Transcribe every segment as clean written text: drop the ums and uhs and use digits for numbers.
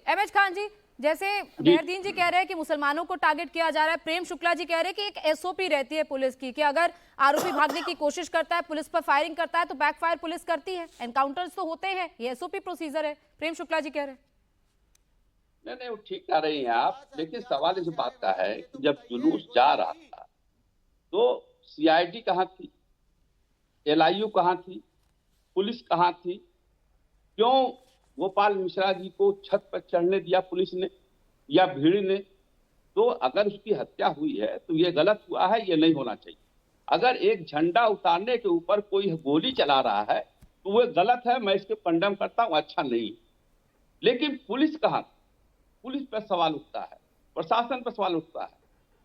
MH Khan जी, जैसे मेहरदीन जी कह रहे हैं कि मुसलमानों को टारगेट किया जा रहा है, प्रेम शुक्ला जी कह रहे हैं कि एक एसओपी रहती है पुलिस की कि अगर आरोपी भागने की कोशिश करता है, पुलिस पर फायरिंग करता है तो बैकफायर पुलिस करती है, एनकाउंटर्स तो होते हैं, ये एसओपी प्रोसीजर है। प्रेम शुक्ला जी कह रहे हैं। नहीं, वो ठीक कह रही हैं आप, लेकिन सवाल इस बात का है कि जब जुलूस जा रहा था तो सीआईडी कहाँ थी, एलआईयू कहाँ थी, पुलिस कहाँ थी? क्यों गोपाल मिश्रा जी को छत पर चढ़ने दिया पुलिस ने या भीड़ ने? तो अगर उसकी हत्या हुई है तो ये गलत हुआ है, ये नहीं होना चाहिए। अगर एक झंडा उतारने के ऊपर कोई गोली चला रहा है तो वो गलत है, मैं इसके कंडेम करता हूं, अच्छा नहीं। लेकिन पुलिस कहाँ? पुलिस पर सवाल उठता है, प्रशासन पर सवाल उठता है।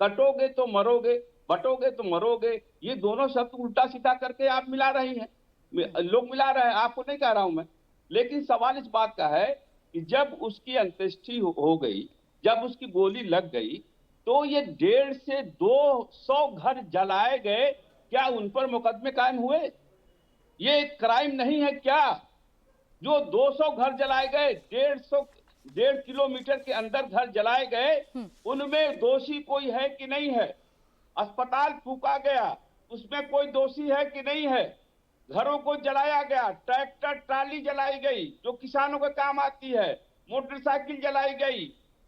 कटोगे तो मरोगे, बटोगे तो मरोगे, ये दोनों शब्द उल्टा सीधा करके आप मिला रही हैं, लोग मिला रहे हैं, आपको नहीं कह रहा हूं मैं। लेकिन सवाल इस बात का है कि जब उसकी अंत्येष्टि हो गई, जब उसकी गोली लग गई, तो ये 150 से 200 घर जलाए गए, क्या उन पर मुकदमे कायम हुए? ये एक क्राइम नहीं है क्या? जो 200 घर जलाए गए, 1.5 किलोमीटर के अंदर घर जलाए गए, उनमें दोषी कोई है कि नहीं है? अस्पताल फूका गया, उसमें कोई दोषी है कि नहीं है? घरों को जलाया गया, ट्रैक्टर ट्राली जलाई गई जो किसानों के काम आती है, मोटरसाइकिल जलाई गई,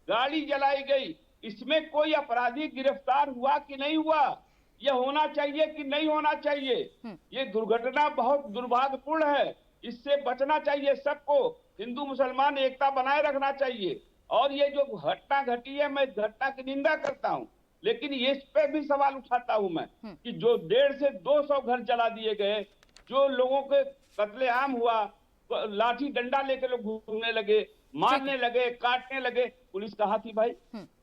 गाड़ी जलाई गई, इसमें कोई अपराधी गिरफ्तार हुआ कि नहीं हुआ? यह होना चाहिए कि नहीं होना चाहिए? ये दुर्घटना बहुत दुर्भाग्यपूर्ण है, इससे बचना चाहिए सबको। हिंदू मुसलमान एकता बनाए रखना चाहिए। और ये जो घटना घटी है, मैं घटना की निंदा करता हूँ, लेकिन इस पे भी सवाल उठाता हूं मैं कि जो 150 से 200 घर जला दिए गए, जो लोगों के कत्लेआम हुआ, लाठी डंडा लेके लोग घूमने लगे, मारने लगे, काटने लगे, पुलिस कहाँ थी भाई?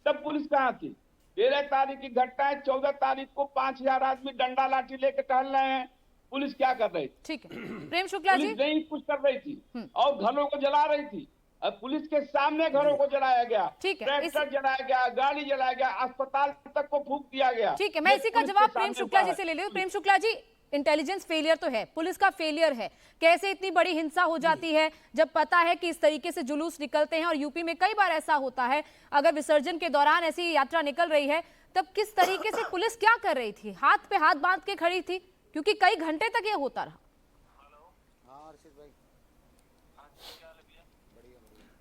तब पुलिस कहाँ थी? 13 तारीख की घटना है, 14 तारीख को 5000 आदमी डंडा लाठी लेके टहल रहे हैं, पुलिस क्या कर रही थी? ठीक है, प्रेम शुक्ला जी, पुलिस नहीं कुछ कर रही थी और घरों को जला रही थी। अब पुलिस के सामने घरों को जलाया गया, ट्रैक्टर जलाया गया, गाड़ी जलाया गया, अस्पताल तक को फूंक दिया गया। ठीक है, मैं इसी का जवाब प्रेम शुक्ला जी से ले लूं। प्रेम शुक्ला जी, इंटेलिजेंस फेलियर तो है, पुलिस का फेलियर है। कैसे इतनी बड़ी हिंसा हो जाती है जब पता है कि इस तरीके से जुलूस निकलते हैं, और यूपी में कई बार ऐसा होता है, अगर विसर्जन के दौरान ऐसी यात्रा निकल रही है तब किस तरीके से पुलिस क्या कर रही थी? हाथ पे हाथ बांध के खड़ी थी, क्योंकि कई घंटे तक ये होता रहा।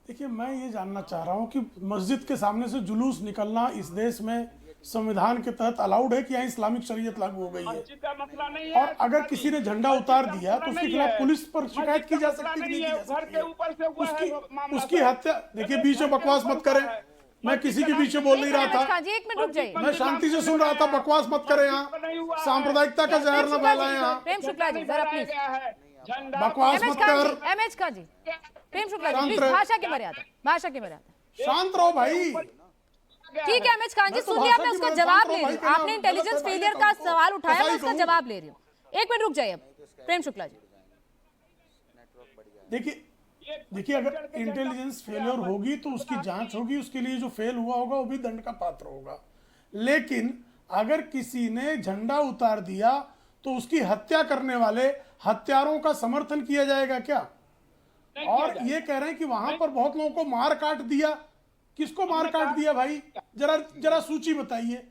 देखिए, मैं ये जानना चाह रहा हूँ कि मस्जिद के सामने से जुलूस निकलना इस देश में संविधान के तहत अलाउड है कि यहाँ इस्लामिक शरीयत लागू हो गई है? और अगर किसी ने झंडा उतार दिया तो उसके खिलाफ पुलिस पर शिकायत की जा सकती है कि नहीं की जा सकती? उसकी हत्या, देखिए बीच में बकवास मत करें, मैं किसी के बीच में बोल नहीं रहा था, एक मिनट रुक जाइए, मैं शांति से सुन रहा था, बकवास मत करें, यहाँ सांप्रदायिकता का जहर न फैलाएं। यहाँ प्रेम शुक्ला जी जरा प्लीज बकवास मत कर। एमएच खान जी, प्रेम शुक्ला जी प्लीज, भाषा की मर्यादा, भाषा की मर्यादा, शांत रहो भाई। ठीक है एमएच खान जी, सुन लिया, मैं उसका जवाब ले रही हूँ। आपने इंटेलिजेंस फेलियर का सवाल उठाया, मैं उसका जवाब ले रही हूँ। एक मिनट रुक जाइए प्रेम शुक्ला जी। देखिए, अगर इंटेलिजेंस फेलियर होगी तो उसकी जांच होगी, उसके लिए जो फेल हुआ होगा वो भी दंड का पात्र होगा। लेकिन अगर किसी ने झंडा उतार दिया तो उसकी हत्या करने वाले हत्यारों का समर्थन किया जाएगा क्या? और ये कह रहे हैं कि वहां पर बहुत लोगों को मार काट दिया। किसको मार काट दिया भाई? जरा सूची बताइए,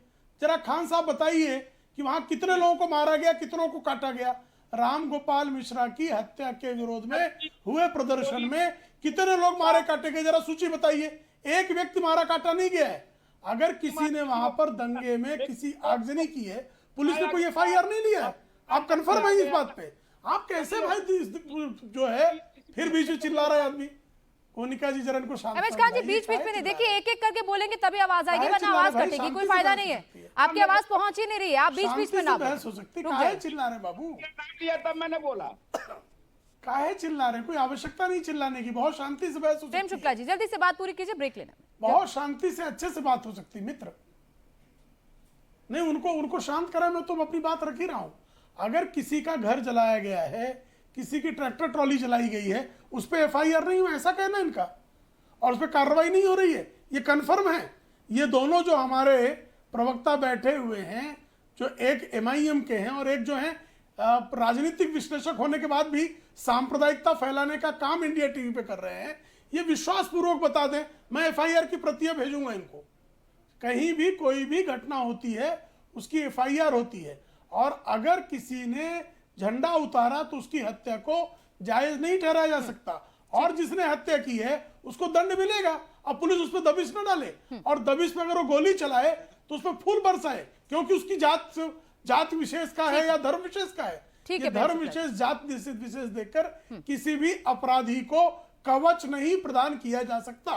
जरा खान साहब बताइए कि वहां कितने लोगों को मारा गया, कितनों को काटा गया? राम गोपाल मिश्रा की हत्या के विरोध में हुए प्रदर्शन में कितने लोग मारे काटे गए? जरा सूची बताइए। एक व्यक्ति मारा काटा नहीं गया है। अगर किसी ने वहां पर दंगे में किसी आगजनी की है, पुलिस ने कोई एफआईआर नहीं लिया है। आप कंफर्म है इस बात पे? आप कैसे भाई जो है फिर बीच में चिल्ला रहा है आदमी? कोनिका जी जरा इनको शांत एमएच खान जी बीच बीच में नहीं, देखिए एक एक करके बोलेंगे तभी आवाज आएगी, वरना आवाज कटेगी, कोई फायदा नहीं है। आपकी आवाज पहुंच ही नहीं रही है, आप बीच बीच में ना बहस हो सकती। काहे चिल्ला रहे बाबू? तब मैंने बोला काहे चिल्ला रहे? कोई आवश्यकता नहीं चिल्लाने की, बहुत शांति से बहस हो सकती। प्रेम शुक्ला जी जल्दी से बात पूरी कीजिए, ब्रेक लेना। बहुत शांति से अच्छे से बात हो सकती मित्र। नहीं, उनको शांत करा, मैं तो अपनी बात रख ही रहा हूं। अगर किसी का घर जलाया गया है, किसी की ट्रैक्टर ट्रॉली जलाई गई है, उस पर एफआईआर नहीं हुआ, ऐसा कहना इनका, और उस पर कार्रवाई नहीं हो रही है, ये कन्फर्म है। ये दोनों जो हमारे प्रवक्ता बैठे हुए हैं, जो एक एमआईएम के हैं और एक जो है राजनीतिक विश्लेषक होने के बाद भी सांप्रदायिकता फैलाने का काम इंडिया टीवी पे कर रहे हैं, ये विश्वास पूर्वक बता दें, मैं एफआईआर की प्रतियां भेजूंगा इनको। कहीं भी कोई भी घटना होती है उसकी एफआईआर होती है, और अगर किसी ने झंडा उतारा तो उसकी हत्या को जायज नहीं ठहराया जा सकता, और जिसने हत्या की है उसको दंड मिलेगा। अब पुलिस उस पर दबिश न डाले, और दबिश पे अगर वो गोली चलाए तो उस पर फूल बरसाए, क्योंकि उसकी जात विशेष का है या धर्म विशेष का है। ठीक ये है, धर्म विशेष, जात विशेष देकर किसी भी अपराधी को कवच नहीं प्रदान किया जा सकता।